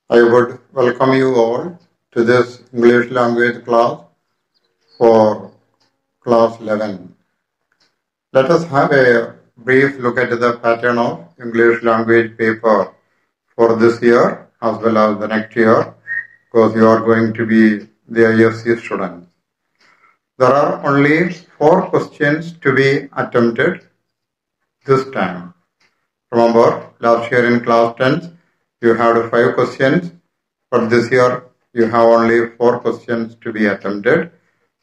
I would welcome you all to this English language class for class 11. Let us have a brief look at the pattern of English language paper for this year as well as the next year, because you are going to be the IFC students. There are only 4 questions to be attempted this time. Remember, last year in class 10, you had 5 questions, but this year you have only 4 questions to be attempted,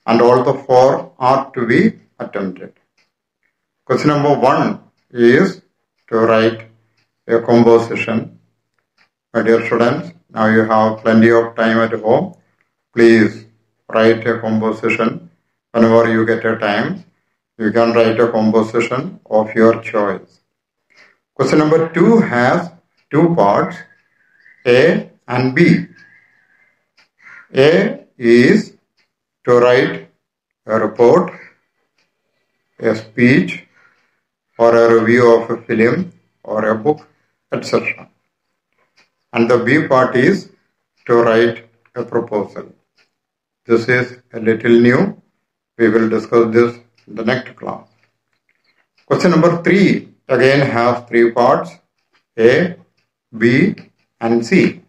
and all the 4 are to be attempted. Question number 1 is to write a composition. My dear students, now you have plenty of time at home. Please write a composition. Whenever you get a time, you can write a composition of your choice. Question number 2 has 2 parts, A and B. A is to write a report, a speech, or a review of a film or a book, etc. And the B part is to write a proposal. This is a little new. We will discuss this in the next class. Question number 3 again has 3 parts, A, B, and C.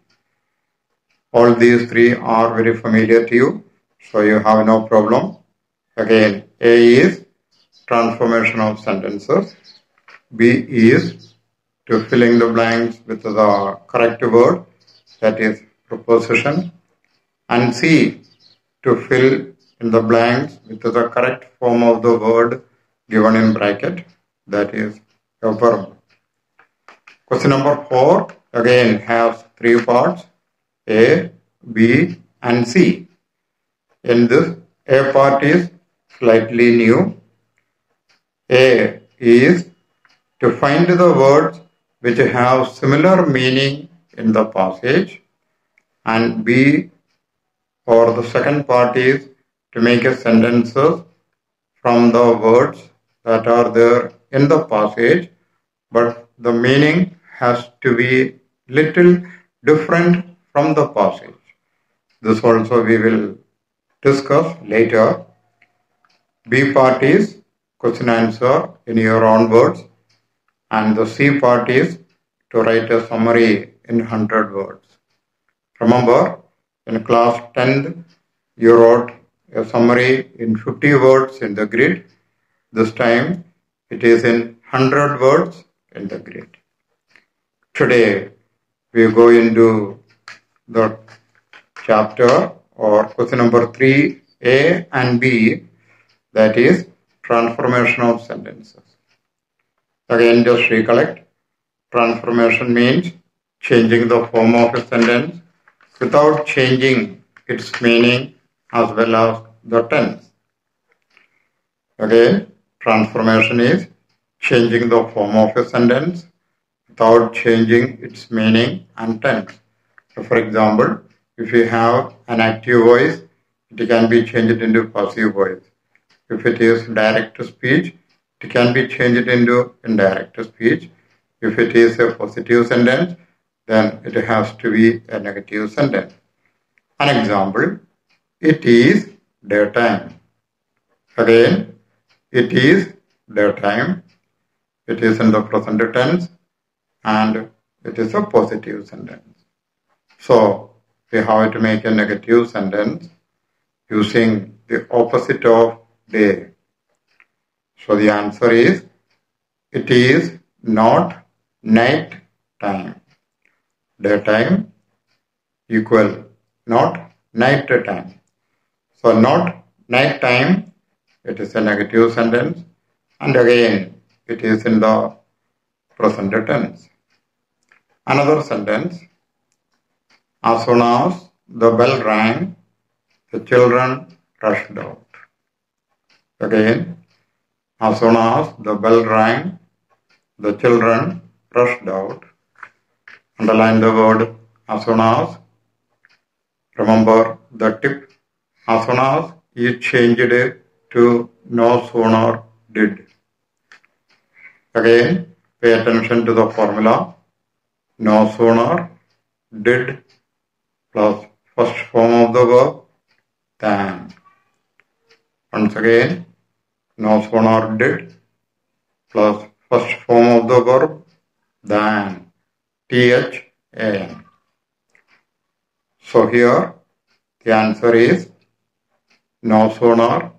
All these 3 are very familiar to you, so you have no problem. Again, A is transformation of sentences, B is to fill in the blanks with the correct word, that is preposition, and C to fill in the blanks with the correct form of the word given in bracket, that is a verb. Question number 4 again has 3 parts, A, B, and C. In this, A part is slightly new. A is to find the words which have similar meaning in the passage, and B or the second part is to make a sentences from the words that are there in the passage, but the meaning has to be little different from the passage. This also we will discuss later. B part is question answer in your own words, and the C part is to write a summary in 100 words. Remember, in class 10, you wrote a summary in 50 words in the grid. This time, it is in 100 words in the grid. Today, we go into the chapter or question number 3, A and B, that is transformation of sentences. Again, just recollect, transformation means changing the form of a sentence without changing its meaning as well as the tense. Again, transformation is changing the form of a sentence without changing its meaning and tense. So for example, if you have an active voice, it can be changed into passive voice. If it is direct speech, it can be changed into indirect speech. If it is a positive sentence, then it has to be a negative sentence. An example, it is daytime. Again, it is daytime. It is in the present tense and it is a positive sentence. So, we have to make a negative sentence using the opposite of day. So, the answer is, it is not night time. Daytime equal not night time. So, not night time, it is a negative sentence, and again, it is in the present tense. Another sentence, as soon as the bell rang, the children rushed out. Again, as soon as the bell rang, the children rushed out. Underline the word as soon as. Remember the tip, as soon as you changed it to no sooner did. Again, pay attention to the formula. No sooner did plus first form of the verb than. Once again, no sooner did plus first form of the verb than, THAN. So here the answer is no sooner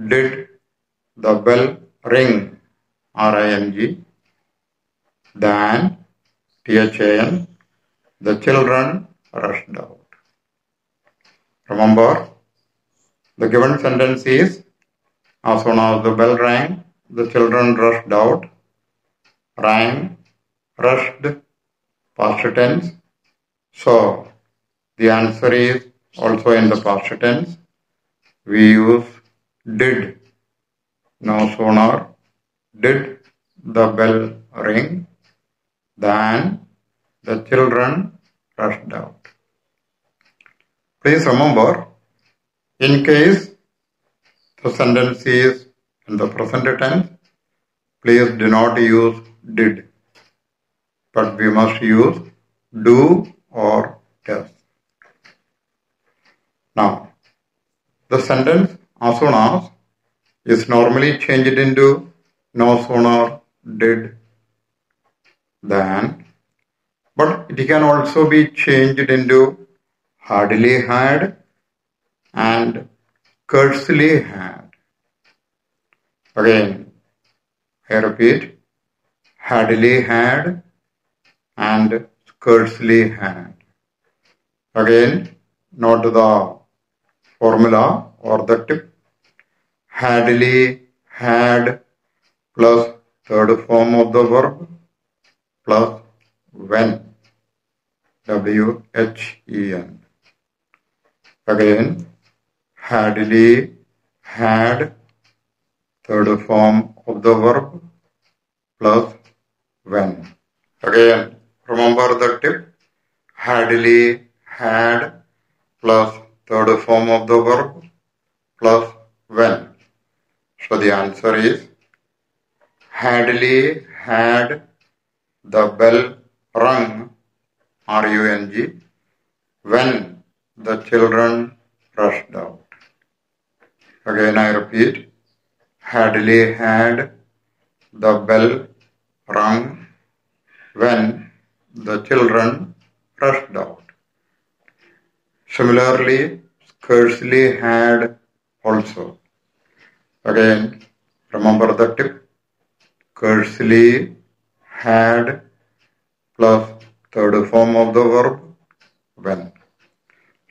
did the bell ring, RING, than, THAN, the children rushed out. Remember, the given sentence is as soon as the bell rang, the children rushed out. Rang, rushed, past tense. So the answer is also in the past tense. We use did. No sooner did the bell ring than the children rushed out. Please remember, in case the sentence is in the present tense, please do not use did, but we must use do or does. Now, the sentence as soon as is normally changed into no sooner did than, but it can also be changed into hardly had and scarcely had. Again, I repeat, hardly had and scarcely had. Again, note the formula or the tip. Hardly had plus third form of the verb plus when, WHEN. Again, hardly had third form of the verb plus when. Again, remember the tip. Hardly had plus third form of the verb plus when. So the answer is hardly had the bell rung, RUNG, when the children rushed out. Again I repeat, hardly had the bell rung when the children rushed out. Similarly, scarcely had also. Again, remember the tip. Scarcely had plus third form of the verb when.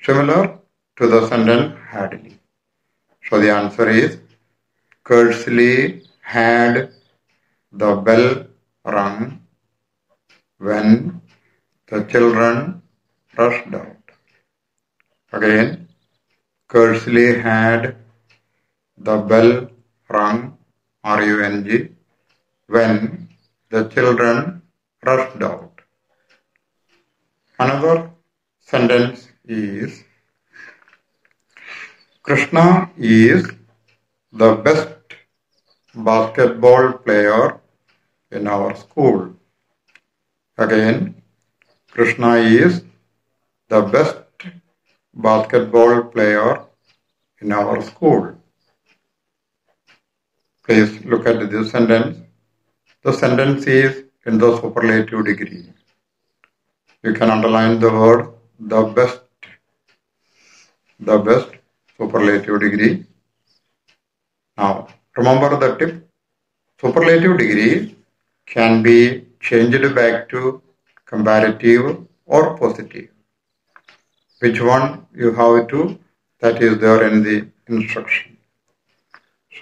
Similar to the sentence hardly. So the answer is scarcely had the bell rung when the children rushed out. Again, scarcely had the bell rung, RUNG, when the children rushed out. Another sentence is Krishna is the best basketball player in our school. Again, Krishna is the best basketball player in our school. Please look at this sentence. The sentence is in the superlative degree. You can underline the word the best, superlative degree. Now, remember the tip. Superlative degree can be changed back to comparative or positive. Which one you have to, that is there in the instruction.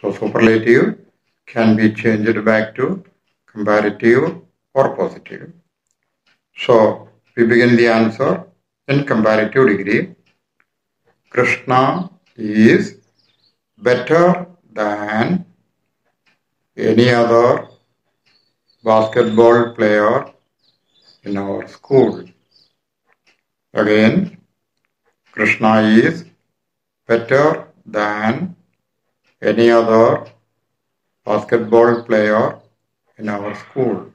So superlative can be changed back to comparative or positive. So we begin the answer in comparative degree. Krishna is better than any other basketball player in our school. Again, Krishna is better than any other basketball player in our school.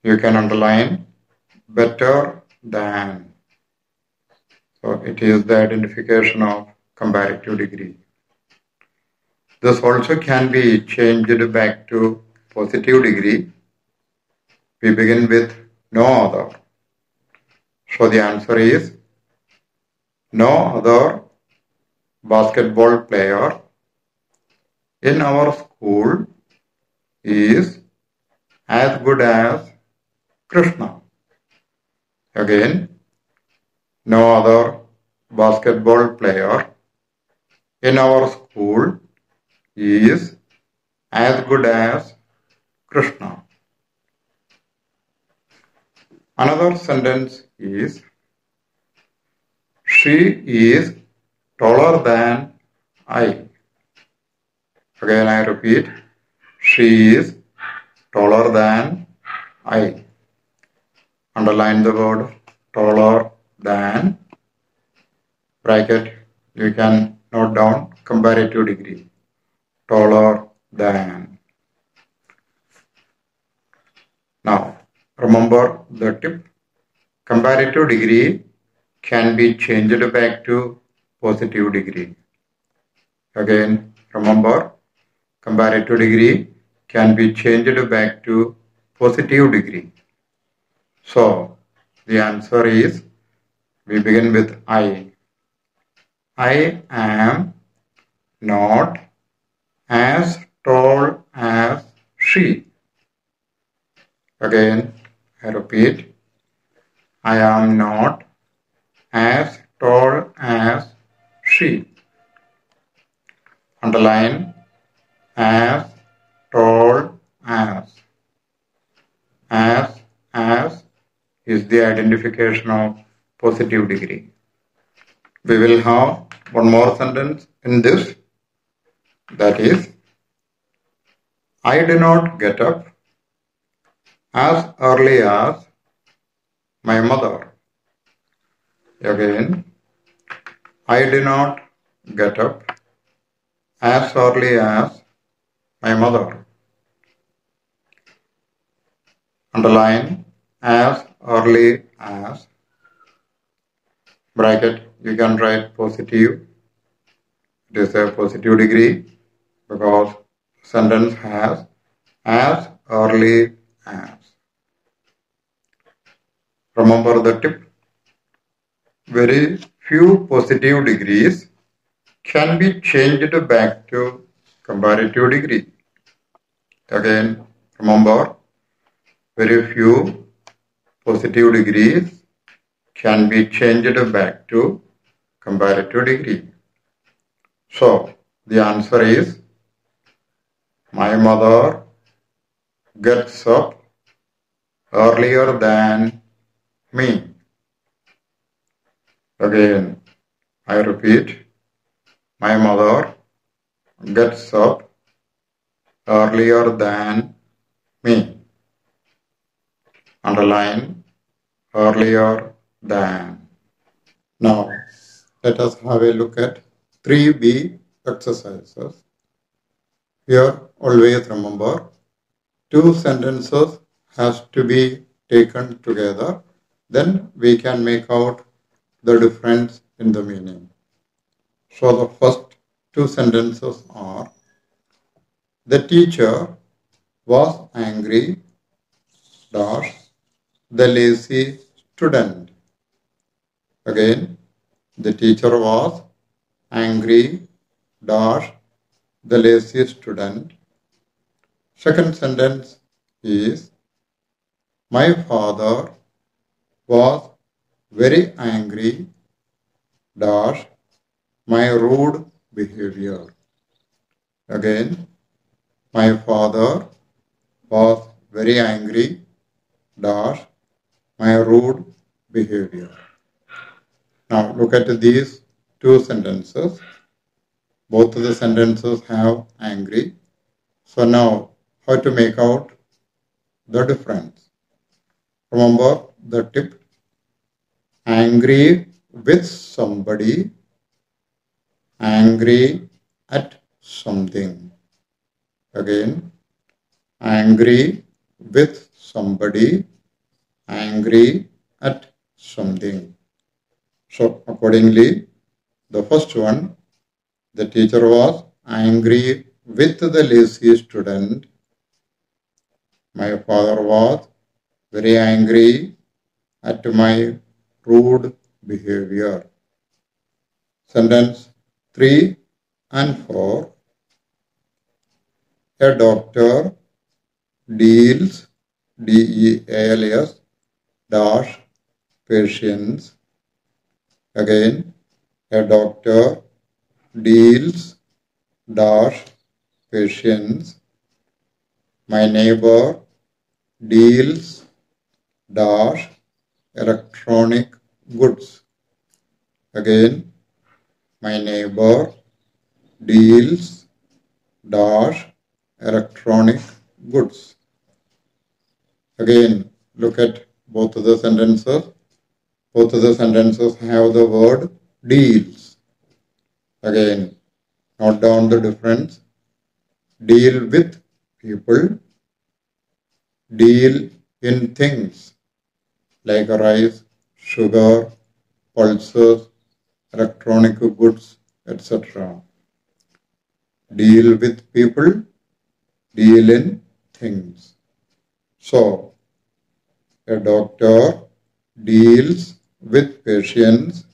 You can underline better than. So it is the identification of comparative degree. This also can be changed back to positive degree. We begin with no other. So the answer is no other basketball player in our school is as good as Krishna. Again, no other basketball player in our school is as good as Krishna. Another sentence is she is taller than I. Again I repeat, she is taller than I. Underline the word taller than, bracket, you can note down comparative degree, taller than. Now remember the tip, comparative degree can be changed back to positive degree. Again remember, comparative degree can be changed back to positive degree. So the answer is, we begin with I. I am not as tall as she. Again I repeat, I am not as tall as she. Underline as tall as. As is the identification of positive degree. We will have one more sentence in this, that is, I do not get up as early as my mother. Again, I do not get up as early as my mother. Underline as early as, bracket, you can write positive. It is a positive degree because sentence has as early as. Remember the tip, very few positive degrees can be changed back to comparative degree. Again remember, very few positive degrees can be changed back to comparative degree. So the answer is, my mother gets up earlier than me. Again I repeat, my mother gets up earlier than me. Underline earlier than. Now let us have a look at 3B exercises. Here always remember, two sentences has to be taken together, then we can make out the difference in the meaning. So the first two sentences are, the teacher was angry dash the lazy student. Again, the teacher was angry dash the lazy student. Second sentence is, my father was very angry dash my rude behavior. Again, my father was very angry dash my rude behavior. Now look at these two sentences. Both of the sentences have angry. So now how to make out the difference? Remember the tip, angry with somebody, angry at something. Again, angry with somebody, angry at something. So accordingly, the first one, the teacher was angry with the lazy student. My father was very angry at my rude behavior. Sentence 3 and 4. A doctor deals, DEALS, dash, patients. Again, a doctor deals, dash, patients. My neighbor deals, dash, electronic goods. Again, my neighbor deals, dash, electronic goods. Again, look at both of the sentences. Both of the sentences have the word deals. Again, note down the difference. Deal with people, deal in things like rice, sugar, pulses, electronic goods, etc. Deal with people, deal in things. So, a doctor deals with patients.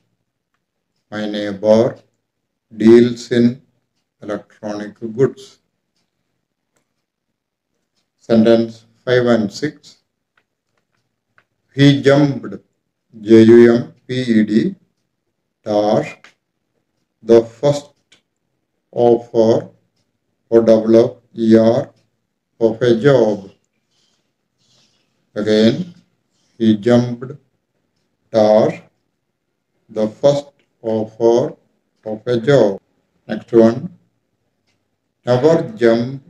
My neighbor deals in electronic goods. Sentence 5 and 6. He jumped, JUMPED, dash, the first offer, OWER, of a job. Again, he jumped, dash, the first offer of a job. Next one, never jump,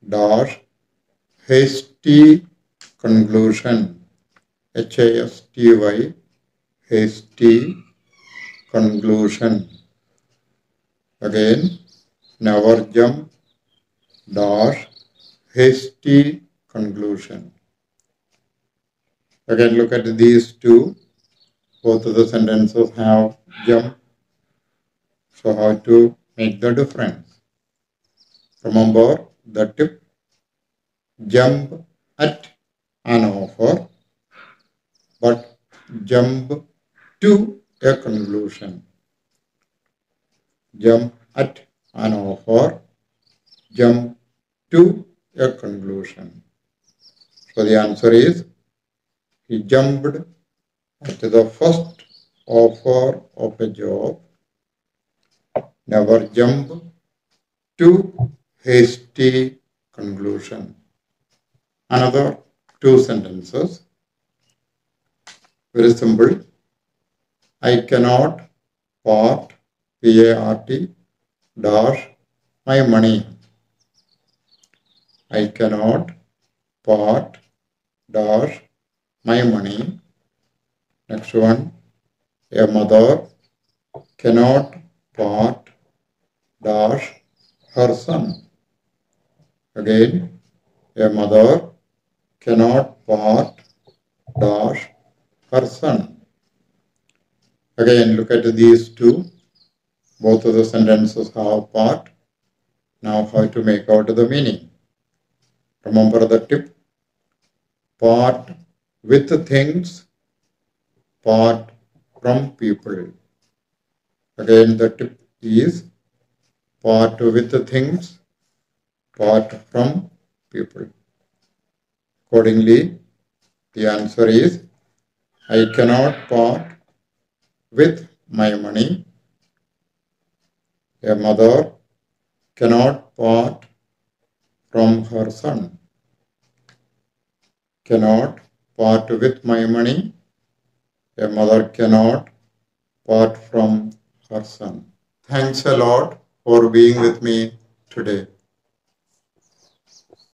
dash, hasty conclusion. HASTY, hasty conclusion. Again, never jump, dash, hasty conclusion. Again, look at these two. Both of the sentences have jump. So how to make the difference? Remember the tip, jump at an offer, but jump to a conclusion. Jump at an offer, jump to a conclusion. So the answer is, he jumped at the first offer of a job, never jump to hasty conclusion. Another two sentences. Very simple. I cannot part, PART, dash, my money. I cannot part, dash, my money. Next one. A mother cannot part, dash, her son. Again, a mother cannot part, dash, her son. Again, look at these two. Both of the sentences have part. Now how to make out the meaning. Remember the tip. Part with things, part from people. Again, the tip is part with things, part from people. Accordingly, the answer is, I cannot part with my money. A mother cannot part from her son. Cannot part with my money. A mother cannot part from her son. Thanks a lot for being with me today.